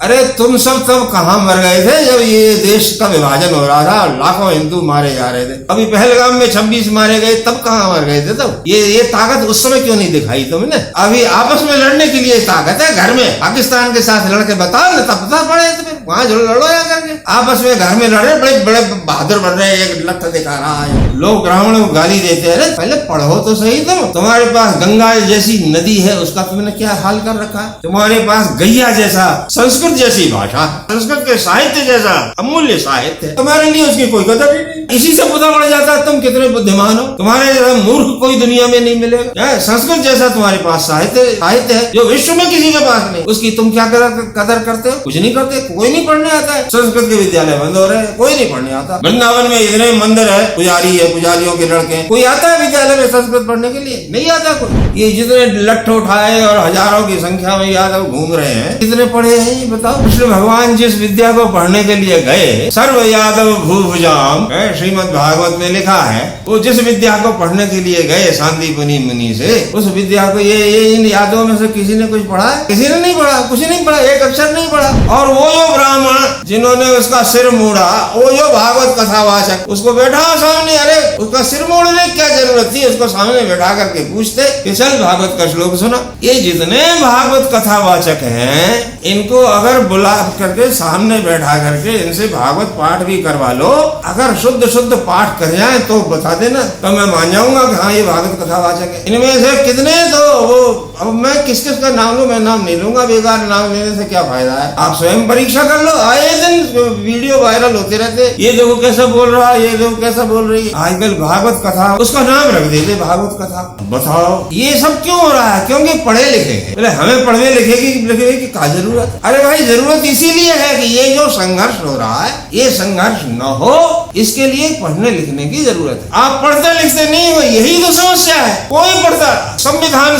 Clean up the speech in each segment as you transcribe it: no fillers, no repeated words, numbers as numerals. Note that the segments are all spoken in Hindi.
अरे तुम सब तब कहाँ मर गए थे जब ये देश का विभाजन हो रहा था, लाखों हिंदू मारे जा रहे थे। अभी पहलगाम में 26 मारे गए, तब कहाँ मर गए थे तब? ये ताकत उस समय क्यों नहीं दिखाई तुमने? अभी आपस में लड़ने के लिए ताकत है, घर में पाकिस्तान के साथ लड़के बताओ ना, तब पता पड़े तुम्हें, वहाँ जो लड़ो या करके आपस में घर में लड़े, बड़े बड़े बहादुर बन रहे हैं, एक लठ दिखा रहा है। लोग ब्राह्मणों को गाली देते हैं, अरे पहले पढ़ो तो सही। तुम्हारे पास गंगा जैसी नदी है, उसका तुमने क्या हाल कर रखा है? तुम्हारे पास गैया जैसा, संस्कृत जैसी भाषा, संस्कृत के साहित्य जैसा अमूल्य साहित्य है, तुम्हारे लिए उसकी कोई कदर ही नहीं। इसी से पता पड़ जाता है तुम कितने बुद्धिमान हो। तुम्हारे जैसा मूर्ख कोई दुनिया में नहीं मिलेगा। संस्कृत जैसा तुम्हारे पास साहित्य है जो विश्व में किसी के पास नहीं, उसकी तुम क्या कदर करते हो? कुछ नहीं करते। कोई नहीं पढ़ने आता है, संस्कृत के विद्यालय बंद हो रहे हैं, कोई नहीं पढ़ने आता। वृंदावन में इतने मंदिर है, पुजारी है, पुजारियों के लड़के, कोई आता है विद्यालय में संस्कृत पढ़ने के लिए? नहीं आता कोई। ये जितने लठ उठाए और हजारों की संख्या में यादव घूम रहे हैं, कितने पढ़े हैं ये बताओ? कृष्ण भगवान जिस विद्या को पढ़ने के लिए गए, सर्व यादव भूभुजाम, श्रीमद् भागवत में लिखा है, वो जिस विद्या को पढ़ने के लिए गए सांदीपनि मुनि से, उस विद्या को ये इन यादवों में से किसी ने कुछ पढ़ा? किसी ने नहीं पढ़ा, कुछ नहीं पढ़ा, एक अक्षर नहीं पढ़ा। और वो जो ब्राह्मण जिन्होंने उसका सिर मोड़ा, वो जो भागवत कथावाचक, उसको बैठा सामने, अरे उसका सिर मोड़ने क्या जरूरत थी? उसको सामने बैठा करके पूछते कि चल भागवत का श्लोक सुना। ये जितने भागवत कथावाचक हैं, इनको अगर बुला करके सामने बैठा करके इनसे भागवत पाठ भी करवा लो, अगर शुद्ध शुद्ध पाठ कर जाए तो बता देना, तो मैं मान जाऊंगा कि हाँ ये भागवत कथावाचक है। इनमें से कितने तो वो, अब मैं किस किस का नाम लूं? मैं नाम नहीं लूंगा, बेकार नाम लेने से क्या फायदा है। आप स्वयं परीक्षा कर लो। आए दिन वीडियो वायरल होते रहते, ये देखो कैसा बोल रहा है, ये देखो कैसा बोल रही है। आजकल भागवत कथा, उसका नाम रख देते भागवत कथा। बताओ ये सब क्यों हो रहा है? क्योंकि पढ़े लिखे हैं। बोले हमें पढ़ने लिखे की क्या जरूरत? अरे भाई जरूरत इसीलिए है कि ये जो संघर्ष हो रहा है, ये संघर्ष न हो, इसके लिए पढ़ने लिखने की जरूरत है। आप पढ़ते लिखते नहीं हो, यही तो समस्या है। कोई पढ़ता, संविधान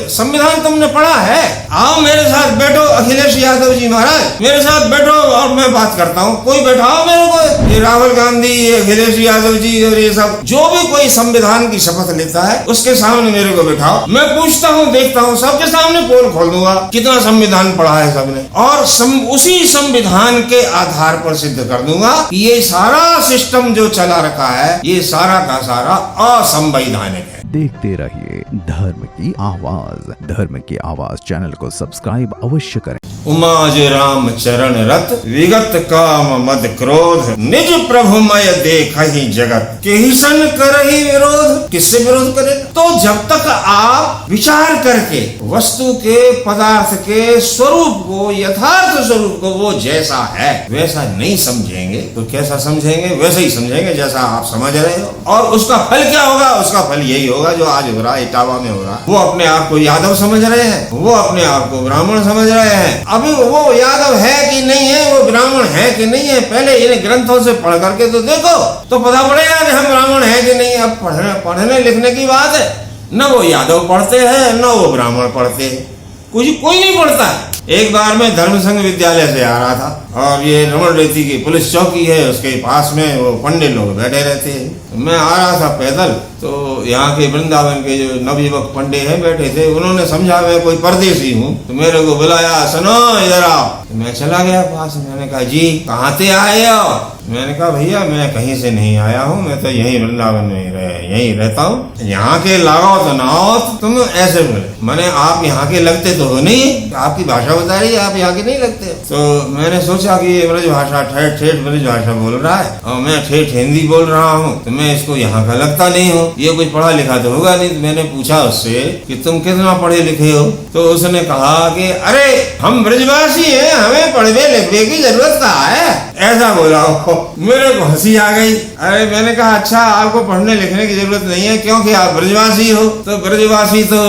संविधान तुमने पढ़ा है? आओ मेरे साथ बैठो, अखिलेश यादव जी महाराज मेरे साथ बैठो और मैं बात करता हूँ। कोई बैठाओ मेरे को, ये राहुल गांधी, ये अखिलेश यादव जी और ये सब, जो भी कोई संविधान की शपथ लेता है उसके सामने मेरे को बैठाओ, मैं पूछता हूँ, देखता हूँ, सबके सामने पोल खोल दूंगा कितना संविधान पढ़ा है सबने, और उसी संविधान के आधार पर सिद्ध कर दूंगा कि ये सारा सिस्टम जो चला रखा है, ये सारा का सारा असंवैधानिक है। देखते रहिए धर्म की आवाज। धर्म की आवाज चैनल को सब्सक्राइब अवश्य करें। उमाज राम चरण रत, विगत काम मद क्रोध, निज प्रभुमय देखहि जगत, केहि सन करहि विरोध। किससे विरोध करे? तो जब तक आप विचार करके वस्तु के, पदार्थ के स्वरूप को, यथार्थ स्वरूप को, वो जैसा है वैसा नहीं समझेंगे, तो कैसा समझेंगे? वैसा ही समझेंगे जैसा आप समझ रहे हो। और उसका फल क्या होगा? उसका फल यही होगा जो आज हो रहा है, इटावा में हो रहा है। वो अपने आप को यादव समझ रहे हैं, वो अपने आप को ब्राह्मण समझ रहे हैं। अभी वो यादव है कि नहीं है, वो ब्राह्मण है कि नहीं है, पहले इन ग्रंथों से पढ़ करके तो देखो, तो पता पड़ेगा कि हम ब्राह्मण है कि नहीं। अब पढ़ने लिखने की बात है, न वो यादव पढ़ते हैं न वो ब्राह्मण पढ़ते हैं, कोई नहीं पढ़ता। एक बार मैं धर्म संघ विद्यालय से आ रहा था और ये रमण रेती की पुलिस चौकी है, उसके पास में वो पंडित लोग बैठे रहते हैं। मैं आ रहा था पैदल, तो यहाँ के वृंदावन के जो नवयुवक पंडित हैं बैठे थे, उन्होंने समझा मैं कोई परदेसी हूँ, तो मेरे को बुलाया, सुनो इधर आओ। तो मैं चला गया पास। मैंने कहा जी कहाँ से आए हो? मैंने कहा भैया मैं कहीं से नहीं आया हूँ, मैं तो यहीं वृंदावन में यहीं रहता हूँ। यहाँ के लगाओ तो ना आओ, तो तुम ऐसे बोले। मैंने आप यहाँ के लगते तो हो नहीं, आपकी भाषा बता रही है आप यहाँ के नहीं लगते। तो मैंने सोचा कि ये ब्रज भाषा ठेठ ब्रज भाषा बोल रहा है और मैं ठेठ हिंदी बोल रहा हूँ, तो मैं इसको यहाँ का लगता नहीं हूँ, ये कुछ पढ़ा लिखा तो होगा नहीं। तो मैंने पूछा उससे कि तुम कितना पढ़े लिखे हो? तो उसने कहा कि अरे हम ब्रजवासी हैं, हमें पढ़ने लिखने की जरूरत कहाँ है, ऐसा बोला। मेरे को हंसी आ गई। अरे मैंने कहा अच्छा आपको पढ़ने लिखने की जरूरत नहीं है क्योंकि आप ब्रजवासी हो। तो ब्रजवासी तो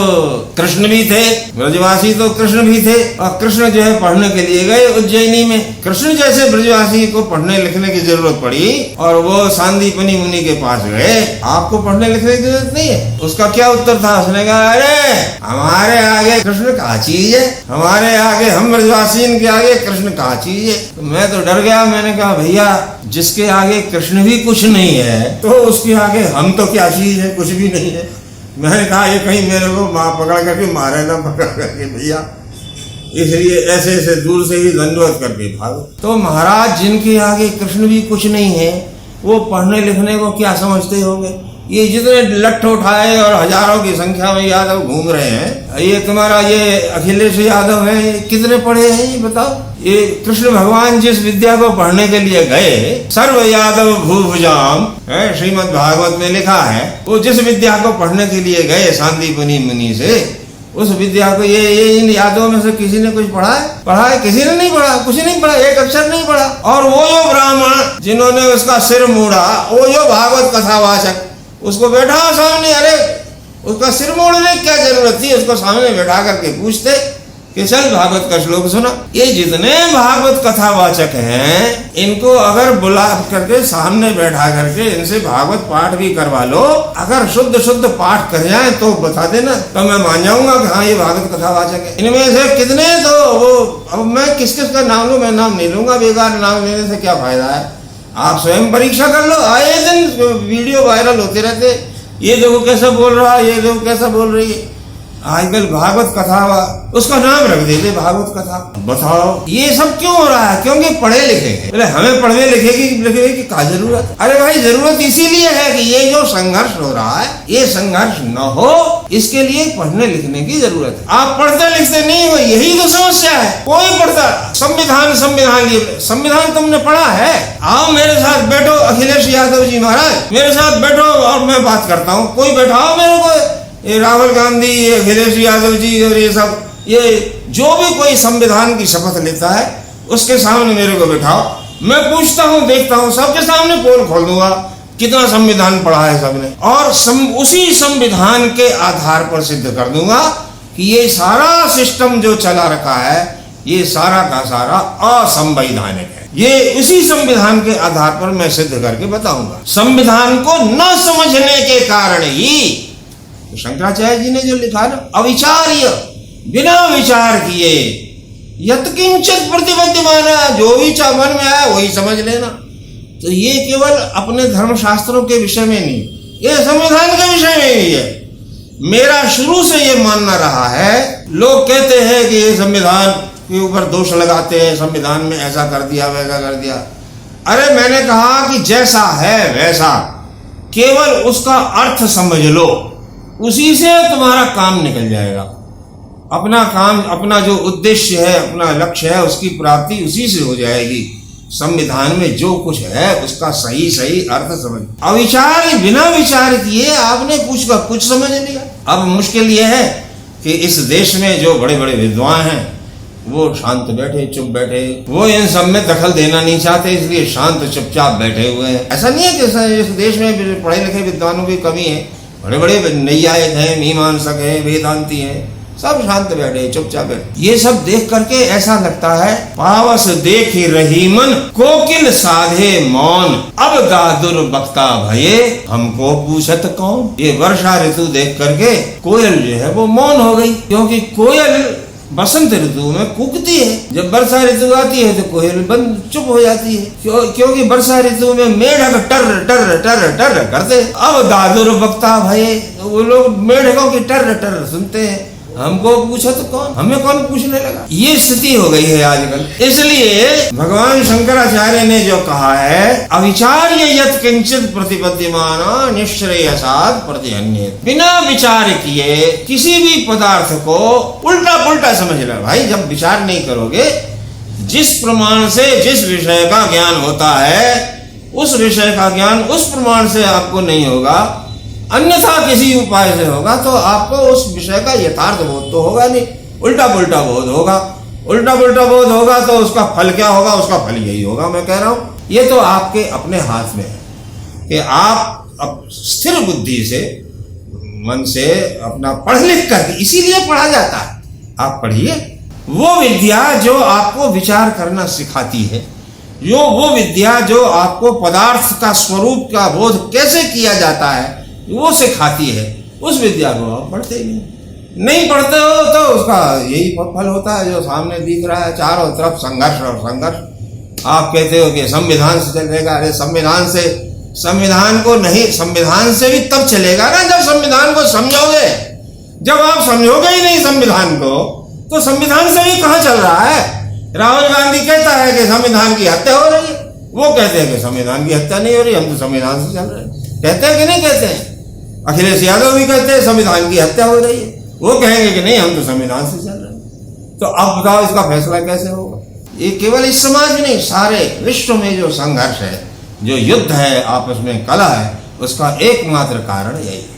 कृष्ण भी थे, ब्रजवासी तो कृष्ण भी थे, और कृष्ण जो है पढ़ने के लिए गए उज्जैनी में। कृष्ण जैसे ब्रजवासी को पढ़ने लिखने की जरूरत पड़ी और वो सांदीपनि मुनि के पास गए, आपको पढ़ने लिखने की जरूरत नहीं है। उसका क्या उत्तर था? उसने कहा अरे हमारे आगे कृष्ण क्या चीज है, हमारे आगे, हम ब्रजवासी के आगे कृष्ण क्या चीज है। तो मैं तो डर गया। मैंने कहा भैया जिसके आगे कृष्ण भी कुछ नहीं है तो उसके आगे हम तो क्या चीज है, कुछ भी नहीं है। मैंने कहा ये कहीं मेरे को माँ पकड़ करके मारे ना, पकड़ करके भैया इसलिए ऐसे ऐसे दूर से ही दंडवत करके भागो। तो महाराज जिनके आगे कृष्ण भी कुछ नहीं है, वो पढ़ने लिखने को क्या समझते होंगे? ये जितने लट्ठ उठाए और हजारों की संख्या में यादव घूम रहे हैं, ये तुम्हारा ये अखिलेश यादव है, कितने पढ़े हैं ये बताओ? ये कृष्ण भगवान जिस विद्या को पढ़ने के लिए गए, सर्व यादव भूभुजाम है, श्रीमद् भागवत में लिखा है, वो जिस विद्या को पढ़ने के लिए गए सांदीपनि मुनि से, उस विद्या को ये इन यादवों में से किसी ने कुछ पढ़ा है? पढ़ा है? किसी ने नहीं पढ़ा, कुछ नहीं पढ़ा, एक अक्षर नहीं पढ़ा। और वो जो ब्राह्मण जिन्होंने उसका सिर मोड़ा, वो जो भागवत कथावाचक, उसको बैठा सामने, अरे उसका सिर मोड़ने क्या जरूरत थी? उसको सामने बैठा करके पूछते कि चल भागवत का श्लोक सुना। ये जितने भागवत कथावाचक हैं, इनको अगर बुला करके सामने बैठा करके इनसे भागवत पाठ भी करवा लो, अगर शुद्ध शुद्ध पाठ कर जाए तो बता देना, तो मैं मान जाऊंगा कि हाँ ये भागवत कथावाचक है। इनमें से कितने तो वो, अब मैं किस किस का नाम लूं? मैं नाम नहीं लूंगा, बेकार नाम लेने से क्या फायदा है? आप स्वयं परीक्षा कर लो। आए दिन वीडियो वायरल होते रहते, ये देखो कैसा बोल रहा है, ये देखो कैसा बोल रही है। आजकल भागवत कथा, उसका नाम रख देते भागवत कथा। बताओ ये सब क्यों हो रहा है? क्योंकि पढ़े लिखे हैं। बोले हमें पढ़ने लिखे की क्या जरूरत? अरे भाई जरूरत इसीलिए है कि ये जो संघर्ष हो रहा है, ये संघर्ष न हो, इसके लिए पढ़ने लिखने की जरूरत है। आप पढ़ते लिखते नहीं हो, यही तो समस्या है। कोई पढ़ता, संविधान संविधान तुमने पढ़ा है? आओ मेरे साथ बैठो, अखिलेश यादव जी महाराज मेरे साथ बैठो और मैं बात करता हूँ। कोई बैठाओ मेरे को, ये राहुल गांधी, ये अखिलेश यादव जी और ये सब, ये जो भी कोई संविधान की शपथ लेता है उसके सामने मेरे को बिठाओ, मैं पूछता हूँ, देखता हूँ, सबके सामने पोल खोल दूंगा कितना संविधान पढ़ा है सबने, और उसी संविधान के आधार पर सिद्ध कर दूंगा कि ये सारा सिस्टम जो चला रखा है, ये सारा का सारा असंवैधानिक है। ये उसी संविधान के आधार पर मैं सिद्ध करके बताऊंगा। संविधान को न समझने के कारण ही शंकराचार्य जी ने जो लिखा ना, अविचार्य, बिना विचार किए, यत्किंचित प्रतिपद्यमाना, जो भी मन में आया वही समझ लेना। तो ये केवल अपने धर्मशास्त्रों के विषय में नहीं, ये संविधान के विषय में भी है। मेरा शुरू से ये मानना रहा है। लोग कहते हैं कि ये संविधान के ऊपर दोष लगाते हैं, संविधान में ऐसा कर दिया, वैसा कर दिया। अरे मैंने कहा कि जैसा है वैसा, केवल उसका अर्थ समझ लो, उसी से तुम्हारा काम निकल जाएगा। अपना काम, अपना जो उद्देश्य है, अपना लक्ष्य है, उसकी प्राप्ति उसी से हो जाएगी। संविधान में जो कुछ है उसका सही सही अर्थ समझ। अविचार, बिना विचार किए आपने कुछ का कुछ समझ लिया। अब मुश्किल यह है कि इस देश में जो बड़े बड़े विद्वान हैं वो शांत बैठे, चुप बैठे, वो इन सब में दखल देना नहीं चाहते, इसलिए शांत चुपचाप बैठे हुए हैं। ऐसा नहीं है कि इस देश में पढ़े लिखे विद्वानों की कमी है। बड़े बड़े नैयायिक हैं, मीमांसक हैं, वेदांती हैं, सब शांत बैठे, चुपचाप बैठे। ये सब देख करके ऐसा लगता है, पावस देख रही मन कोकिल साधे मौन, अब दादुर बक्ता भये हमको पूछत कौन। ये वर्षा ऋतु देख करके कोयल जो है वो मौन हो गई, क्योंकि कोयल बसंत ऋतु में कूकती है, जब वर्षा ऋतु आती है तो कोयल बंद चुप हो जाती है, क्योंकि वर्षा ऋतु में मेढक टर टर टर टर करते। अब दादुर बक्ता भये, वो लोग मेढकों की टर टर सुनते हैं, हमको पूछा तो कौन, हमें कौन पूछने लगा। ये स्थिति हो गई है आजकल। इसलिए भगवान शंकराचार्य ने जो कहा है, अविचार्य यत् किंचित प्रतिपद्यमान निश्रेयसात् प्रतिहन्येत, बिना विचार किए किसी भी पदार्थ को उल्टा पुल्टा समझ लो। भाई जब विचार नहीं करोगे, जिस प्रमाण से जिस विषय का ज्ञान होता है, उस विषय का ज्ञान उस प्रमाण से आपको नहीं होगा, अन्यथा किसी उपाय से होगा, तो आपको उस विषय का यथार्थ बोध तो होगा नहीं, उल्टा पुल्टा बोध होगा। उल्टा पुल्टा बोध होगा तो उसका फल क्या होगा? उसका फल यही होगा। मैं कह रहा हूं, ये तो आपके अपने हाथ में है कि आप स्थिर बुद्धि से, मन से अपना पढ़ लिख कर, इसीलिए पढ़ा जाता है, आप पढ़िए वो विद्या जो आपको विचार करना सिखाती है, वो विद्या जो आपको पदार्थ का स्वरूप का बोध कैसे किया जाता है वो सिखाती है। उस विद्या को आप पढ़ते ही नहीं पढ़ते हो तो उसका यही फल होता है जो सामने दिख रहा है, चारों तरफ संघर्ष और संघर्ष। आप कहते हो कि संविधान से चलेगा, अरे संविधान को नहीं, संविधान से भी तब चलेगा ना जब संविधान को समझोगे। जब आप समझोगे ही नहीं संविधान को, तो संविधान से भी कहाँ चल रहा है? राहुल गांधी कहता है कि संविधान की हत्या हो रही है, वो कहते हैं कि संविधान की हत्या नहीं हो रही, हम तो संविधान से चल रहे हैं। कहते हैं कि नहीं कहते हैं? अखिलेश यादव भी कहते हैं संविधान की हत्या हो रही है, वो कहेंगे कि नहीं हम तो संविधान से चल रहे हैं। तो अब बताओ इसका फैसला कैसे होगा? ये केवल इस समाज में नहीं, सारे विश्व में जो संघर्ष है, जो युद्ध है, आपस में कलह है, उसका एकमात्र कारण यही है।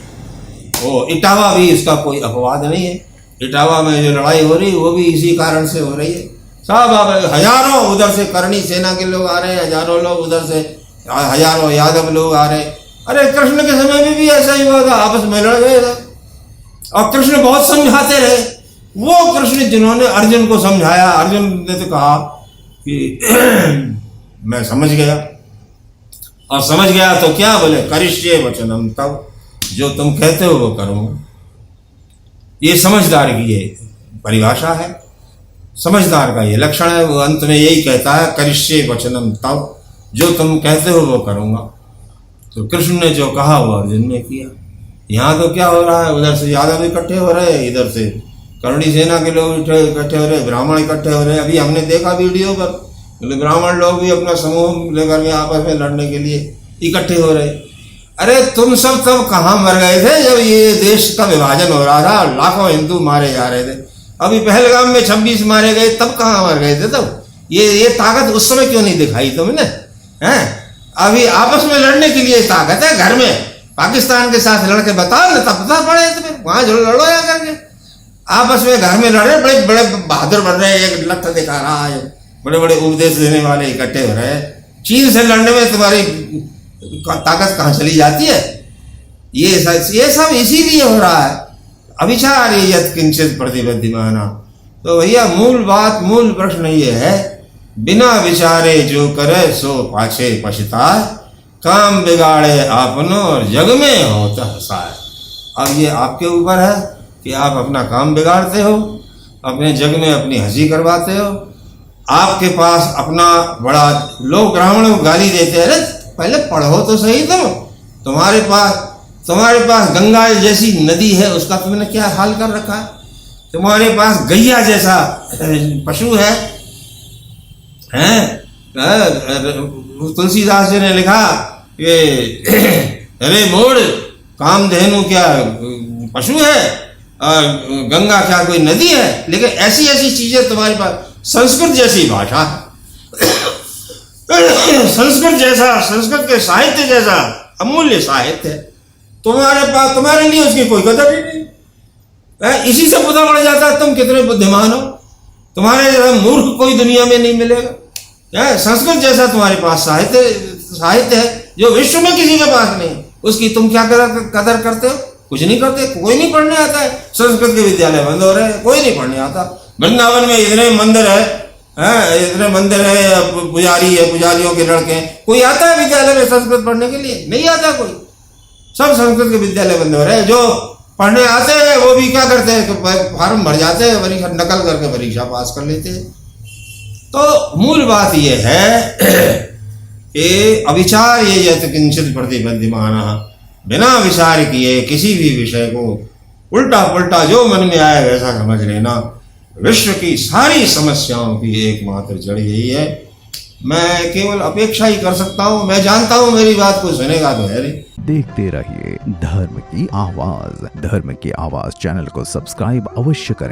वो इटावा भी इसका कोई अपवाद नहीं है। इटावा में जो लड़ाई हो रही है वो भी इसी कारण से हो रही है। सब हजारों उधर से करणी सेना के लोग आ रहे हैं, हजारों लोग उधर से, हजारों यादव लोग आ रहे हैं। अरे कृष्ण के समय में भी ऐसा ही हुआ था, आपस में लड़ गए थे और कृष्ण बहुत समझाते रहे। वो कृष्ण जिन्होंने अर्जुन को समझाया, अर्जुन ने तो कहा कि मैं समझ गया, और समझ गया तो क्या बोले, करिष्ये वचनम तव, जो तुम कहते हो वो करूँगा। ये समझदार की ये परिभाषा है, समझदार का ये लक्षण है। वो अंत में यही कहता है, करिष्ये वचनम तव, जो तुम कहते हो वो करूँगा। तो कृष्ण ने जो कहा वो अर्जुन ने किया। यहाँ तो क्या हो रहा है, उधर से यादव इकट्ठे हो रहे हैं, इधर से करणी सेना के लोग इकट्ठे हो रहे, ब्राह्मण इकट्ठे हो रहे। अभी हमने देखा वीडियो पर, ब्राह्मण लोग भी अपना समूह लेकर के आपस में लड़ने के लिए इकट्ठे हो रहे। अरे तुम सब तब कहाँ मर गए थे जब ये देश का विभाजन हो रहा था, लाखों हिंदू मारे जा रहे थे। अभी पहलगाम में 26 मारे गए, तब कहाँ मर गए थे? तब ये ताकत उस समय क्यों नहीं दिखाई तुमने? हैं? अभी आपस में लड़ने के लिए ताकत है। घर में पाकिस्तान के साथ लड़के बताओ ना, तब बता पड़े तो फिर वहां लड़ो या करके। आपस में घर में लड़े, बड़े बड़े बहादुर बन रहे हैं, एक लठ दिखा रहा है, बड़े बड़े उपदेश देने वाले इकट्ठे हो रहे हैं। चीन से लड़ने में तुम्हारी ताकत कहाँ चली जाती है? ये सब इसीलिए हो रहा है। अविचार ये यत् किंचित प्रतिबद्धमाना। तो भैया मूल बात, मूल प्रश्न ये है, बिना विचारे जो करे सो पाछे पछताए, काम बिगाड़े आपनो और जग में होता हंसाए। अब ये आपके ऊपर है कि आप अपना काम बिगाड़ते हो, अपने जग में अपनी हंसी करवाते हो। आपके पास अपना बड़ा, लोग ब्राह्मणों को गाली देते हैं, अरे पहले पढ़ो तो सही। तुम्हारे पास गंगा जैसी नदी है, उसका तुमने क्या हाल कर रखा है? तुम्हारे पास गैया जैसा पशु है, हैं? तुलसीदास जी ने लिखा कि अरे मोड़, कामधेनु क्या पशु है और गंगा क्या कोई नदी है? लेकिन ऐसी ऐसी चीजें तुम्हारे पास, संस्कृत जैसी भाषा, संस्कृत के साहित्य जैसा अमूल्य साहित्य है तुम्हारे पास, तुम्हारे लिए उसकी कोई कदर ही नहीं। इसी से पता पड़ जाता है तुम कितने बुद्धिमान हो। तुम्हारे जैसा मूर्ख कोई दुनिया में नहीं मिलेगा। संस्कृत जैसा तुम्हारे पास साहित्य है जो विश्व में किसी के पास नहीं, उसकी तुम क्या कदर करते हो? कुछ नहीं करते। कोई नहीं पढ़ने आता है। संस्कृत के विद्यालय बंद हो रहे हैं, कोई नहीं पढ़ने आता। वृंदावन में इतने मंदिर है, इतने मंदिर है, पुजारी है, पुजारियों के लड़के हैं, कोई आता है विद्यालय में संस्कृत पढ़ने के लिए? नहीं आता कोई। सब संस्कृत के विद्यालय बंद हो रहे हैं। जो पढ़ने आते हैं वो भी क्या करते हैं, फॉर्म भर जाते हैं, परीक्षा नकल करके परीक्षा पास कर लेते हैं। तो मूल बात ये है कि अविचार ये यत् किंचित प्रतिबद्धमाना, बिना विचार किए किसी भी विषय को उल्टा पुल्टा जो मन में आए वैसा समझ लेना विश्व की सारी समस्याओं की एकमात्र जड़ यही है। मैं केवल अपेक्षा ही कर सकता हूँ। मैं जानता हूँ मेरी बात को सुनेगा तो है नहीं। देखते रहिए धर्म की आवाज। धर्म की आवाज चैनल को सब्सक्राइब अवश्य करें।